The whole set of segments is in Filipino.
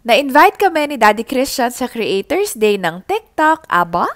Na-invite kami ni Daddy Christian sa Creators Day ng TikTok. Abaw!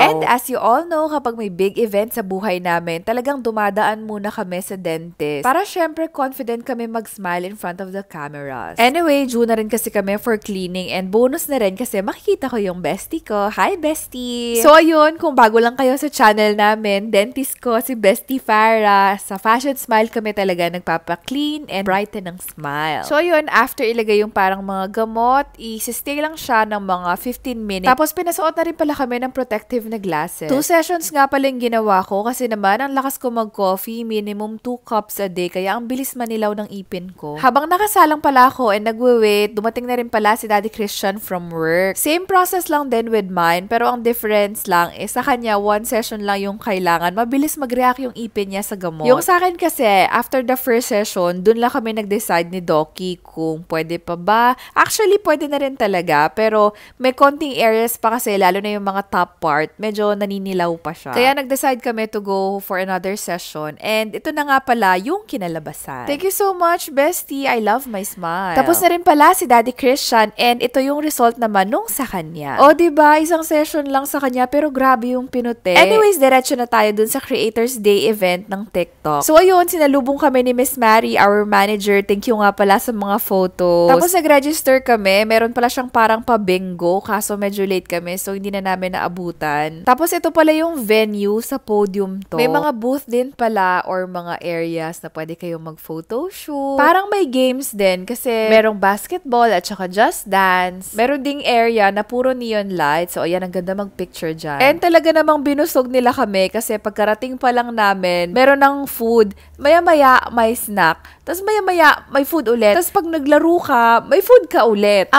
And as you all know, kapag may big event sa buhay namin, talagang dumadaan muna kami sa dentist. Para syempre confident kami mag-smile in front of the cameras. Anyway, due na rin kasi kami for cleaning and bonus na rin kasi makikita ko yung bestie ko. Hi, bestie! So ayun, kung bago lang kayo sa channel namin, dentist ko si Bestie Farah. Sa Fashion Smile kami talaga nagpapa-clean and brighten ng smile. So ayun, after ilagay yung parang mga gamot, i-stay lang siya ng mga 15 minutes. Tapos pinasuot na rin pala kami ng protective na glasses. 2 sessions nga pala yung ginawa ko kasi naman ang lakas ko mag-coffee, minimum 2 cups a day, kaya ang bilis manilaw ng ipin ko. Habang nakasalang pala ako and nagwe-wait, dumating na rin pala si Daddy Christian from work. Same process lang din with mine, pero ang difference lang is sa kanya 1 session lang yung kailangan. Mabilis mag-react yung ipin niya sa gamot. Yung sa akin kasi, after the first session, dun lang kami nag-decide ni Doki kung pwede pa ba. Actually, pwede na rin talaga, pero may konting areas pa kasi, lalo na yung mga top part, medyo naninilaw pa siya. Kaya nag-decide kami to go for another session. And ito na nga pala yung kinalabasan. Thank you so much, bestie. I love my smile. Tapos na rin pala si Daddy Christian and ito yung result naman nung sa kanya. O, diba? Isang session lang sa kanya pero grabe yung pinuti. Anyways, diretso na tayo dun sa Creators Day event ng TikTok. So, ayun, sinalubong kami ni Miss Mary, our manager. Thank you nga pala sa mga photos. Tapos nag-register kami. Meron pala siyang parang pa-bingo kaso medyo late kami so hindi na namin naabutan. Tapos ito pala yung venue sa podium to. May mga booth din pala or mga areas na pwede kayong mag-photo shoot. Parang may games din kasi merong basketball at saka just dance. Meron ding area na puro neon lights. So, ayan, ang ganda mag-picture dyan. And talaga namang binusog nila kami kasi pagkarating pa lang namin, meron ng food. Maya-maya, may snack. Tapos maya-maya, may food ulit. Tapos pag naglaro ka, may food ka ulit.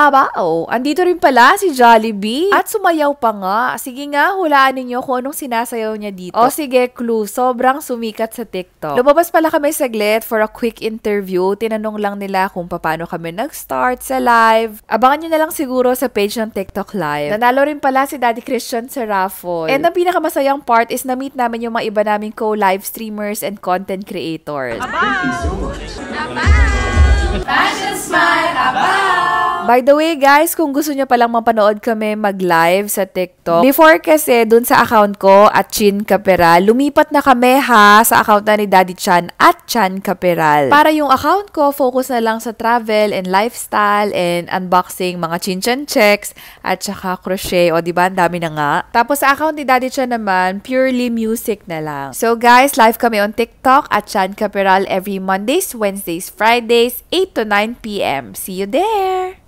Andito rin pala si Jollibee. At sumayaw pa nga. Sige nga, hulaan ninyo kung anong sinasayaw niya dito. O sige, clue. Sobrang sumikat sa TikTok. Lumabas pala kami saglit for a quick interview. Tinanong lang nila kung paano kami nag-start sa live. Abangan nyo na lang siguro sa page ng TikTok Live. Nanalo rin pala si Daddy Christian sa raffle. And ang pinakamasayang part is na-meet namin yung mga iba naming co-live streamers and content creators. Thank you so much. Fashion Smile! By the way, guys, kung gusto nyo palang mapanood kami mag-live sa TikTok, before kasi dun sa account ko at Chin Caperal, lumipat na kami sa account na ni Daddy Chan at Chan Caperal. Para yung account ko, focus na lang sa travel and lifestyle and unboxing, mga chin-chan checks at saka crochet. O, diba? Ang dami na nga. Tapos sa account ni Daddy Chan naman, purely music na lang. So, guys, live kami on TikTok at Chan Caperal every Mondays, Wednesdays, Fridays, 8 to 9 p.m. See you there!